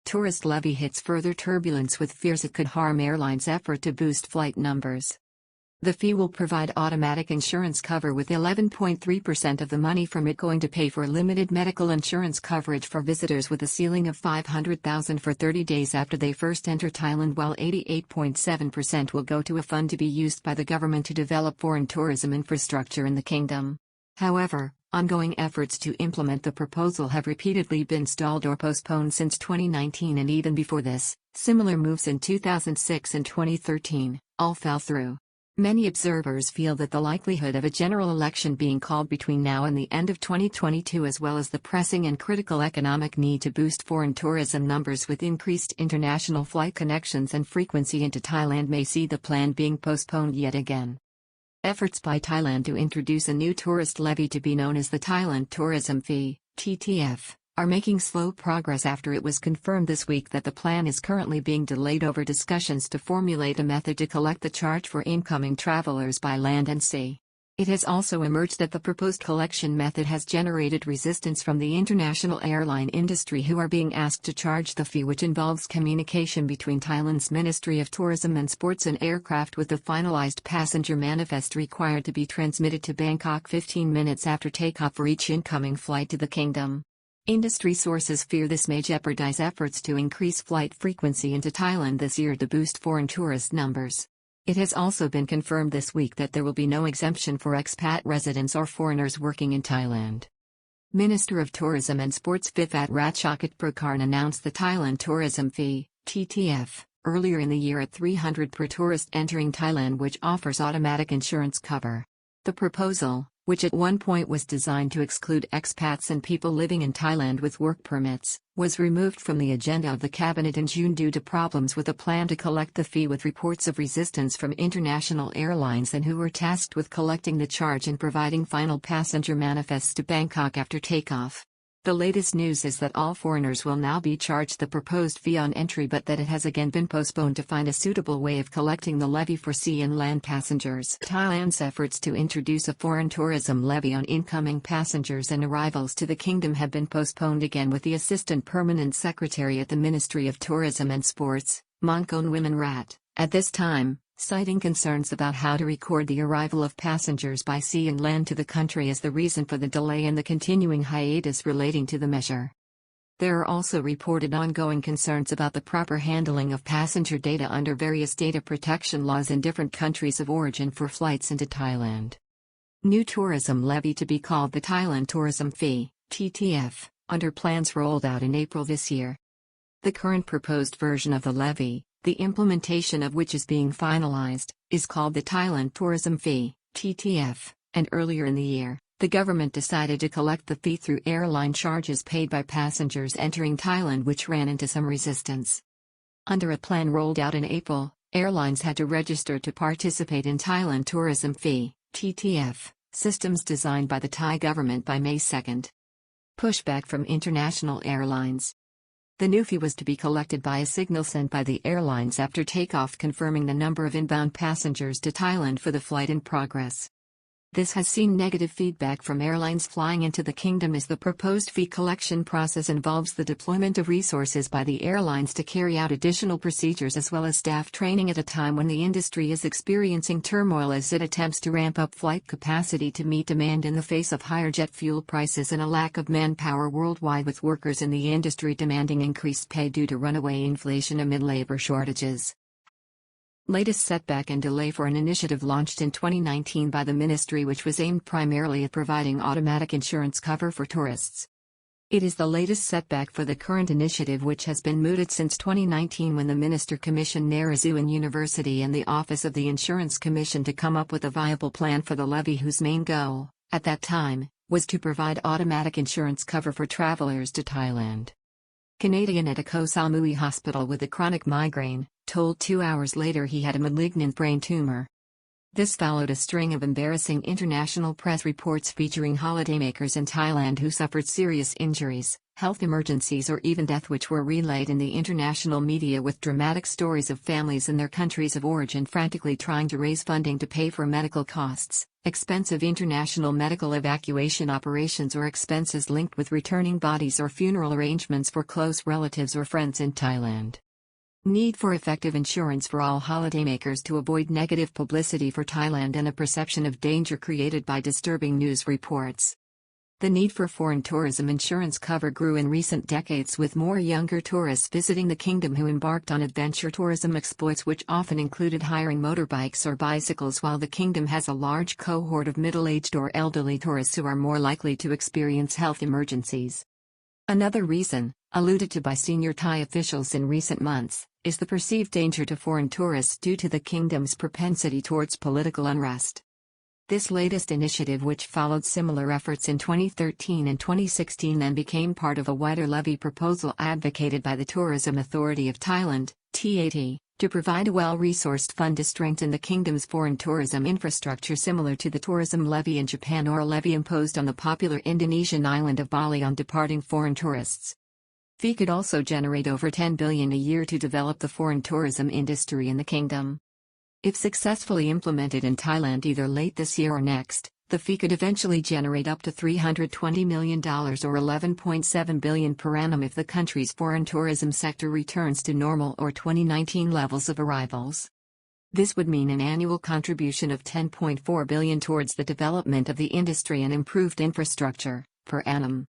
Tourist levy hits further turbulence with fears it could harm airlines' effort to boost flight numbers. The fee will provide automatic insurance cover, with 11.3% of the money from it going to pay for limited medical insurance coverage for visitors with a ceiling of 500,000 for 30 days after they first enter Thailand, while 88.7% will go to a fund to be used by the government to develop foreign tourism infrastructure in the kingdom. However, ongoing efforts to implement the proposal have repeatedly been stalled or postponed since 2019, and even before this, similar moves in 2006 and 2013 all fell through. Many observers feel that the likelihood of a general election being called between now and the end of 2022, as well as the pressing and critical economic need to boost foreign tourism numbers with increased international flight connections and frequency into Thailand, may see the plan being postponed yet again. Efforts by Thailand to introduce a new tourist levy, to be known as the Thailand Tourism Fee (TTF), are making slow progress after it was confirmed this week that the plan is currently being delayed over discussions to formulate a method to collect the charge for incoming travelers by land and sea. It has also emerged that the proposed collection method has generated resistance from the international airline industry, who are being asked to charge the fee, which involves communication between Thailand's Ministry of Tourism and Sports and aircraft, with the finalized passenger manifest required to be transmitted to Bangkok 15 minutes after takeoff for each incoming flight to the kingdom. Industry sources fear this may jeopardize efforts to increase flight frequency into Thailand this year to boost foreign tourist numbers. It has also been confirmed this week that there will be no exemption for expat residents or foreigners working in Thailand. Minister of Tourism and Sports Phiphat Ratchakitprakarn announced the Thailand Tourism Fee (TTF) earlier in the year at 300 per tourist entering Thailand, which offers automatic insurance cover. The proposal, which at one point was designed to exclude expats and people living in Thailand with work permits, was removed from the agenda of the cabinet in June due to problems with a plan to collect the fee, with reports of resistance from international airlines and who were tasked with collecting the charge and providing final passenger manifests to Bangkok after takeoff. The latest news is that all foreigners will now be charged the proposed fee on entry, but that it has again been postponed to find a suitable way of collecting the levy for sea and land passengers. Thailand's efforts to introduce a foreign tourism levy on incoming passengers and arrivals to the kingdom have been postponed again, with the Assistant Permanent Secretary at the Ministry of Tourism and Sports, Mongkon Wimanrat, at this time, citing concerns about how to record the arrival of passengers by sea and land to the country as the reason for the delay and the continuing hiatus relating to the measure. There are also reported ongoing concerns about the proper handling of passenger data under various data protection laws in different countries of origin for flights into Thailand. New tourism levy to be called the Thailand Tourism Fee (TTF), under plans rolled out in April this year. The current proposed version of the levy, the implementation of which is being finalized, is called the Thailand Tourism Fee (TTF), and earlier in the year, the government decided to collect the fee through airline charges paid by passengers entering Thailand, which ran into some resistance. Under a plan rolled out in April, airlines had to register to participate in Thailand Tourism Fee (TTF) systems designed by the Thai government by May 2. Pushback from international airlines. The new fee was to be collected by a signal sent by the airlines after takeoff, confirming the number of inbound passengers to Thailand for the flight in progress. This has seen negative feedback from airlines flying into the kingdom, as the proposed fee collection process involves the deployment of resources by the airlines to carry out additional procedures as well as staff training at a time when the industry is experiencing turmoil as it attempts to ramp up flight capacity to meet demand in the face of higher jet fuel prices and a lack of manpower worldwide, with workers in the industry demanding increased pay due to runaway inflation amid labor shortages. Latest setback and delay for an initiative launched in 2019 by the ministry, which was aimed primarily at providing automatic insurance cover for tourists. It is the latest setback for the current initiative, which has been mooted since 2019, when the minister commissioned Narazuan University and the Office of the Insurance Commission to come up with a viable plan for the levy, whose main goal, at that time, was to provide automatic insurance cover for travelers to Thailand. Canadian at a Koh Samui hospital with a chronic migraine told 2 hours later he had a malignant brain tumor. This followed a string of embarrassing international press reports featuring holidaymakers in Thailand who suffered serious injuries, health emergencies or even death, which were relayed in the international media with dramatic stories of families in their countries of origin frantically trying to raise funding to pay for medical costs, expensive international medical evacuation operations or expenses linked with returning bodies or funeral arrangements for close relatives or friends in Thailand. Need for effective insurance for all holidaymakers to avoid negative publicity for Thailand and a perception of danger created by disturbing news reports. The need for foreign tourism insurance cover grew in recent decades with more younger tourists visiting the kingdom who embarked on adventure tourism exploits, which often included hiring motorbikes or bicycles, while the kingdom has a large cohort of middle-aged or elderly tourists who are more likely to experience health emergencies. Another reason, alluded to by senior Thai officials in recent months, is the perceived danger to foreign tourists due to the kingdom's propensity towards political unrest. This latest initiative, which followed similar efforts in 2013 and 2016 and became part of a wider levy proposal advocated by the Tourism Authority of Thailand, TAT, to provide a well-resourced fund to strengthen the kingdom's foreign tourism infrastructure, similar to the tourism levy in Japan or a levy imposed on the popular Indonesian island of Bali on departing foreign tourists. Fee could also generate over 10 billion a year to develop the foreign tourism industry in the kingdom. If successfully implemented in Thailand either late this year or next, the fee could eventually generate up to $320 million or 11.7 billion per annum if the country's foreign tourism sector returns to normal or 2019 levels of arrivals. This would mean an annual contribution of 10.4 billion towards the development of the industry and improved infrastructure, per annum.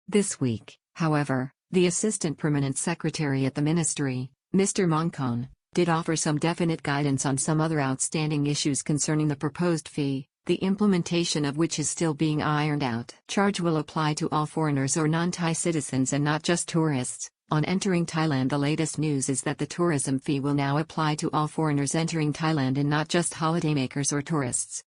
This week, however, the Assistant Permanent Secretary at the Ministry, Mr. Mongkon, did offer some definite guidance on some other outstanding issues concerning the proposed fee, the implementation of which is still being ironed out. Charge will apply to all foreigners or non-Thai citizens and not just tourists. On entering Thailand, the latest news is that the tourism fee will now apply to all foreigners entering Thailand and not just holidaymakers or tourists.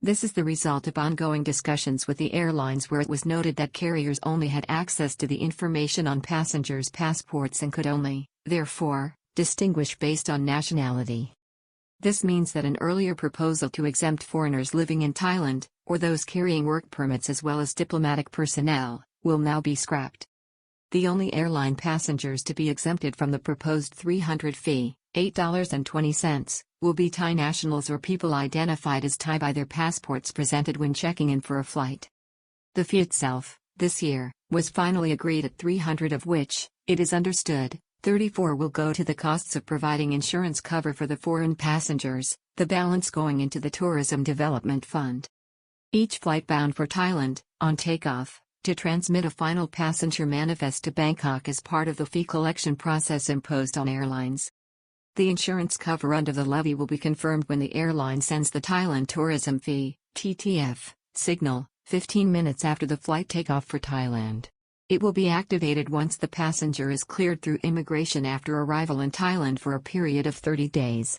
This is the result of ongoing discussions with the airlines, where it was noted that carriers only had access to the information on passengers' passports and could only, therefore, distinguish based on nationality. This means that an earlier proposal to exempt foreigners living in Thailand, or those carrying work permits as well as diplomatic personnel, will now be scrapped. The only airline passengers to be exempted from the proposed 300 fee, $8.20, will be Thai nationals or people identified as Thai by their passports presented when checking in for a flight. The fee itself, this year, was finally agreed at 300, of which, it is understood, 34 will go to the costs of providing insurance cover for the foreign passengers, the balance going into the Tourism Development Fund. Each flight bound for Thailand, on takeoff, to transmit a final passenger manifest to Bangkok as part of the fee collection process imposed on airlines. The insurance cover under the levy will be confirmed when the airline sends the Thailand Tourism Fee, TTF, signal, 15 minutes after the flight takeoff for Thailand. It will be activated once the passenger is cleared through immigration after arrival in Thailand for a period of 30 days.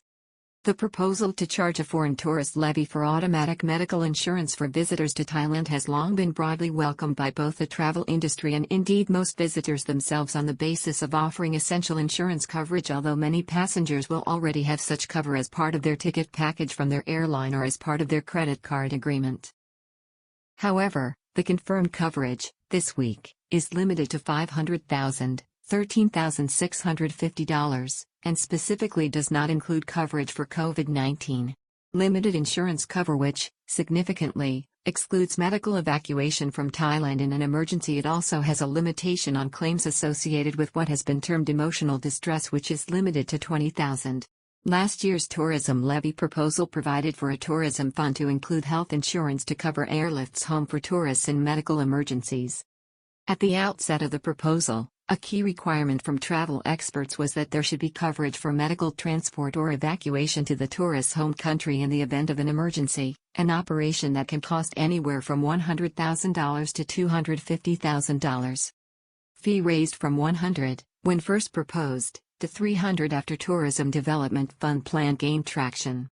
The proposal to charge a foreign tourist levy for automatic medical insurance for visitors to Thailand has long been broadly welcomed by both the travel industry and indeed most visitors themselves, on the basis of offering essential insurance coverage, although many passengers will already have such cover as part of their ticket package from their airline or as part of their credit card agreement. However, the confirmed coverage, this week, is limited to $500,000, $13,650, and specifically does not include coverage for COVID-19. Limited insurance cover, which, significantly, excludes medical evacuation from Thailand in an emergency. It also has a limitation on claims associated with what has been termed emotional distress, which is limited to $20,000. Last year's tourism levy proposal provided for a tourism fund to include health insurance to cover airlifts home for tourists in medical emergencies. At the outset of the proposal, a key requirement from travel experts was that there should be coverage for medical transport or evacuation to the tourist's home country in the event of an emergency, an operation that can cost anywhere from $100,000 to $250,000. Fee raised from 100, when first proposed, to 300 after Tourism Development Fund plan gained traction.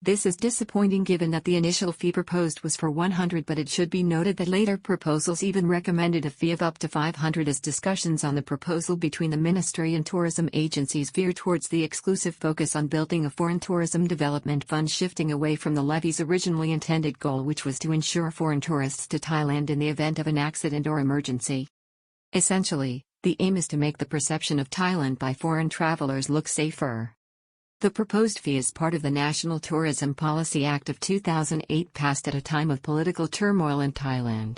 This is disappointing given that the initial fee proposed was for 100, but it should be noted that later proposals even recommended a fee of up to 500 as discussions on the proposal between the ministry and tourism agencies veer towards the exclusive focus on building a foreign tourism development fund, shifting away from the levy's originally intended goal, which was to ensure foreign tourists to Thailand in the event of an accident or emergency. Essentially, the aim is to make the perception of Thailand by foreign travelers look safer. The proposed fee is part of the National Tourism Policy Act of 2008, passed at a time of political turmoil in Thailand.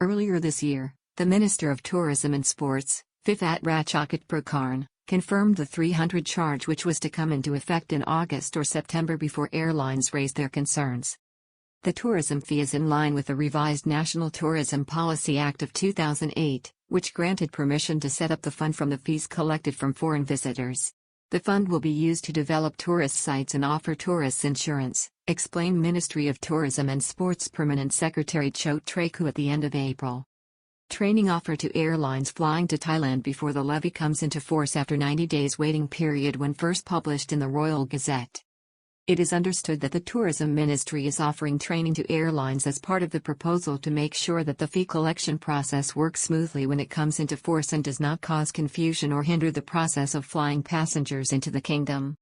Earlier this year, the Minister of Tourism and Sports, Phiphat Ratchakitprakarn, confirmed the 300 charge, which was to come into effect in August or September before airlines raised their concerns. The tourism fee is in line with the revised National Tourism Policy Act of 2008, which granted permission to set up the fund from the fees collected from foreign visitors. The fund will be used to develop tourist sites and offer tourists insurance, explained Ministry of Tourism and Sports Permanent Secretary Chot Traku at the end of April. Training offer to airlines flying to Thailand before the levy comes into force after 90 days waiting period when first published in the Royal Gazette. It is understood that the Tourism Ministry is offering training to airlines as part of the proposal to make sure that the fee collection process works smoothly when it comes into force and does not cause confusion or hinder the process of flying passengers into the kingdom.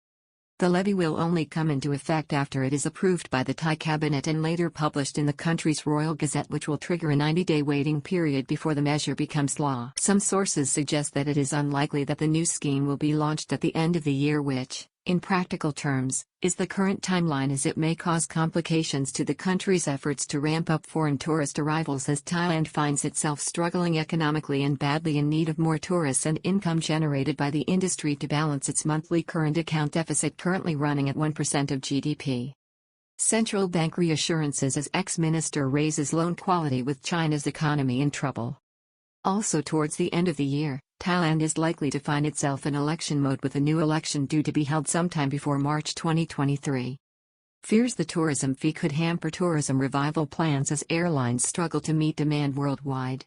The levy will only come into effect after it is approved by the Thai cabinet and later published in the country's Royal Gazette, which will trigger a 90-day waiting period before the measure becomes law. Some sources suggest that it is unlikely that the new scheme will be launched at the end of the year, which, in practical terms, is the current timeline, as it may cause complications to the country's efforts to ramp up foreign tourist arrivals, as Thailand finds itself struggling economically and badly in need of more tourists and income generated by the industry to balance its monthly current account deficit, currently running at 1% of GDP. Central bank reassurances as ex-minister raises loan quality with China's economy in trouble. Also towards the end of the year, Thailand is likely to find itself in election mode, with a new election due to be held sometime before March 2023. Fears the tourism fee could hamper tourism revival plans as airlines struggle to meet demand worldwide.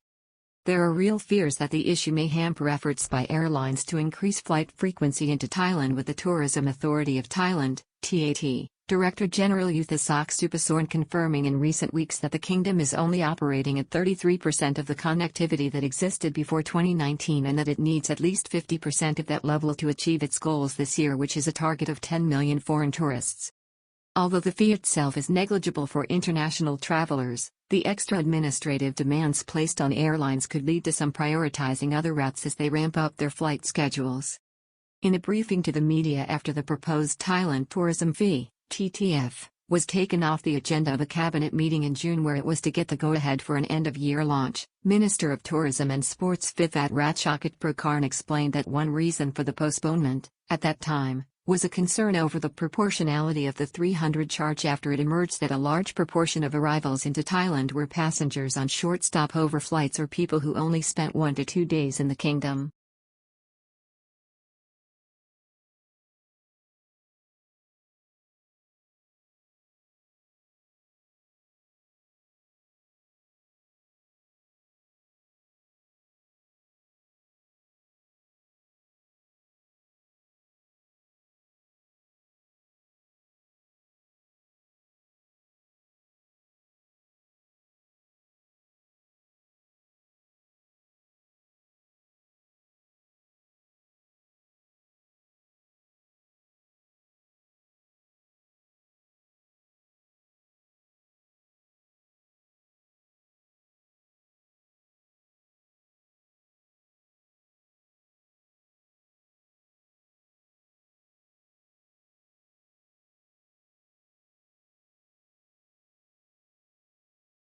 There are real fears that the issue may hamper efforts by airlines to increase flight frequency into Thailand, with the Tourism Authority of Thailand, TAT, Director General Yuthasok Supasorn confirming in recent weeks that the kingdom is only operating at 33% of the connectivity that existed before 2019, and that it needs at least 50% of that level to achieve its goals this year, which is a target of 10 million foreign tourists. Although the fee itself is negligible for international travelers, the extra administrative demands placed on airlines could lead to some prioritizing other routes as they ramp up their flight schedules. In a briefing to the media after the proposed Thailand tourism fee, TTF, was taken off the agenda of a cabinet meeting in June where it was to get the go-ahead for an end-of-year launch, Minister of Tourism and Sports Phiphat Ratchakitprakarn explained that one reason for the postponement, at that time, was a concern over the proportionality of the 300 charge after it emerged that a large proportion of arrivals into Thailand were passengers on short stopover flights or people who only spent 1 to 2 days in the kingdom.